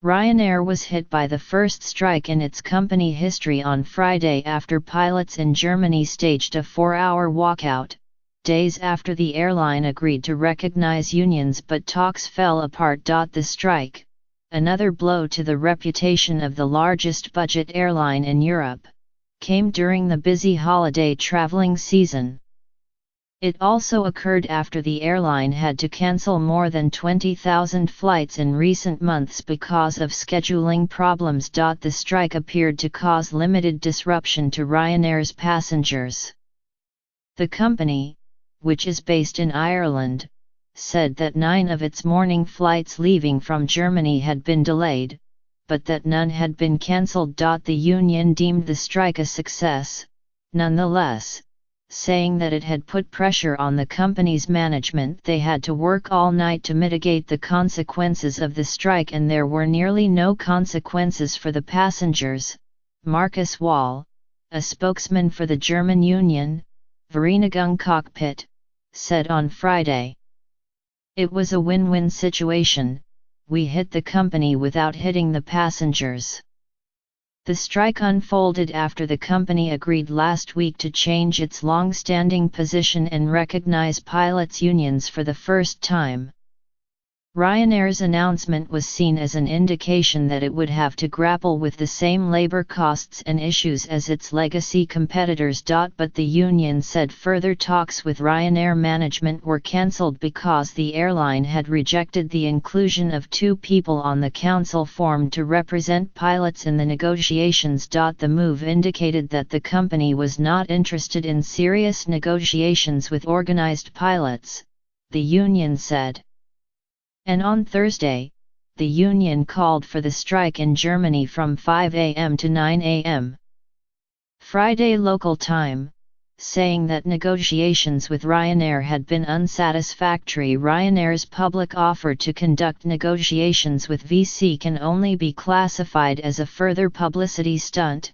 Ryanair was hit by the first strike in its company history on Friday after pilots in Germany staged a 4-hour walkout, days after the airline agreed to recognize unions but talks fell apart. The strike, another blow to the reputation of the largest budget airline in Europe, came during the busy holiday traveling season. It also occurred after the airline had to cancel more than 20,000 flights in recent months because of scheduling problems. The strike appeared to cause limited disruption to Ryanair's passengers. The company, which is based in Ireland, said that 9 of its morning flights leaving from Germany had been delayed, but that none had been cancelled. The union deemed the strike a success, nonetheless, saying that it had put pressure on the company's management. They had to work all night to mitigate the consequences of the strike, and there were nearly no consequences for the passengers, Markus Wall, a spokesman for the German union, Vereinigung Cockpit, said on Friday. It was a win-win situation. We hit the company without hitting the passengers. The strike unfolded after the company agreed last week to change its long-standing position and recognize pilots' unions for the first time. Ryanair's announcement was seen as an indication that it would have to grapple with the same labor costs and issues as its legacy competitors. But the union said further talks with Ryanair management were cancelled because the airline had rejected the inclusion of 2 people on the council formed to represent pilots in the negotiations. The move indicated that the company was not interested in serious negotiations with organized pilots, the union said. And on Thursday, the union called for the strike in Germany from 5 a.m. to 9 a.m. Friday local time, saying that negotiations with Ryanair had been unsatisfactory. Ryanair's public offer to conduct negotiations with VC can only be classified as a further publicity stunt,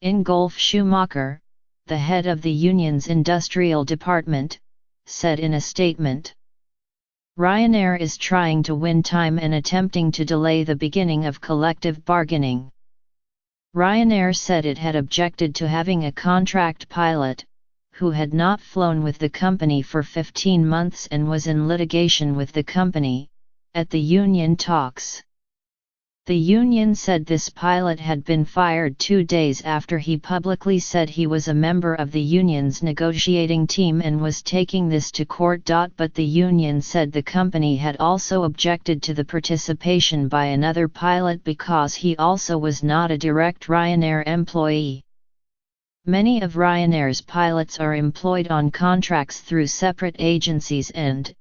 Ingolf Schumacher, the head of the union's industrial department, said in a statement. Ryanair is trying to win time and attempting to delay the beginning of collective bargaining. Ryanair said it had objected to having a contract pilot, who had not flown with the company for 15 months and was in litigation with the company, at the union talks. The union said this pilot had been fired 2 days after he publicly said he was a member of the union's negotiating team and was taking this to court. But the union said the company had also objected to the participation by another pilot because he also was not a direct Ryanair employee. Many of Ryanair's pilots are employed on contracts through separate agencies and,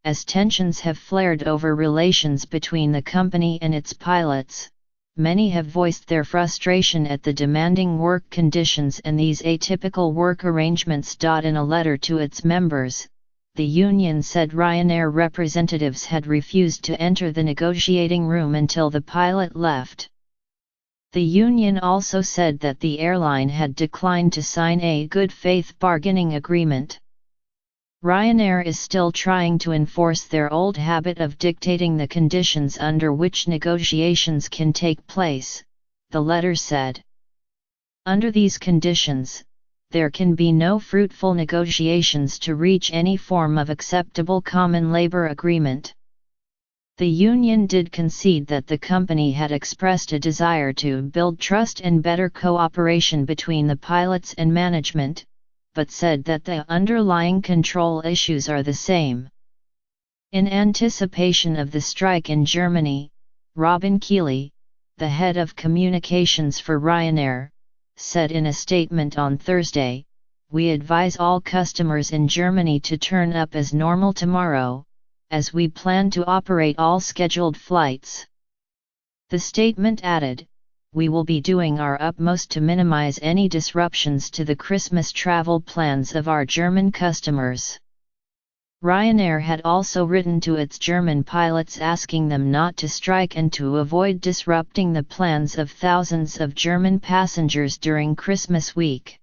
as tensions have flared over relations between the company and its pilots, many have voiced their frustration at the demanding work conditions and these atypical work arrangements. In a letter to its members, the union said Ryanair representatives had refused to enter the negotiating room until the pilot left. The union also said that the airline had declined to sign a good faith bargaining agreement. Ryanair is still trying to enforce their old habit of dictating the conditions under which negotiations can take place, the letter said. Under these conditions, there can be no fruitful negotiations to reach any form of acceptable common labor agreement. The union did concede that the company had expressed a desire to build trust and better cooperation between the pilots and management, but said that the underlying control issues are the same. In anticipation of the strike in Germany, Robin Keeley, the head of communications for Ryanair, said in a statement on Thursday, "We advise all customers in Germany to turn up as normal tomorrow, as we plan to operate all scheduled flights." The statement added, "We will be doing our utmost to minimize any disruptions to the Christmas travel plans of our German customers." Ryanair had also written to its German pilots asking them not to strike and to avoid disrupting the plans of thousands of German passengers during Christmas week.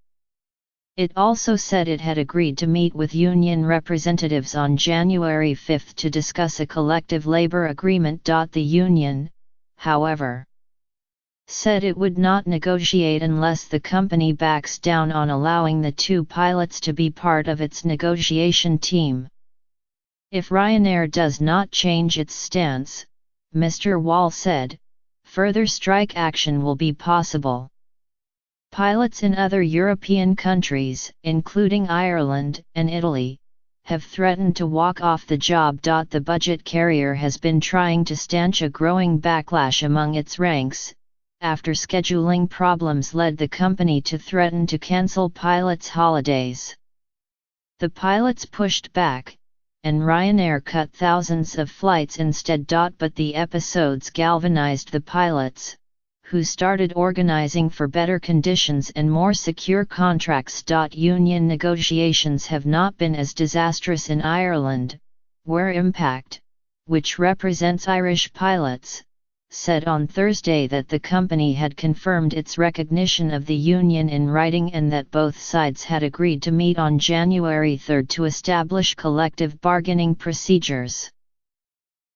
It also said it had agreed to meet with union representatives on January 5 to discuss a collective labor agreement. The union, however, said it would not negotiate unless the company backs down on allowing the two pilots to be part of its negotiation team. If Ryanair does not change its stance, Mr. Wall said, further strike action will be possible. Pilots in other European countries, including Ireland and Italy, have threatened to walk off the job. The budget carrier has been trying to stanch a growing backlash among its ranks, after scheduling problems led the company to threaten to cancel pilots' holidays. The pilots pushed back, and Ryanair cut thousands of flights instead. But the episodes galvanized the pilots, who started organizing for better conditions and more secure contracts. Union negotiations have not been as disastrous in Ireland, where Impact, which represents Irish pilots, said on Thursday that the company had confirmed its recognition of the union in writing and that both sides had agreed to meet on January 3 to establish collective bargaining procedures.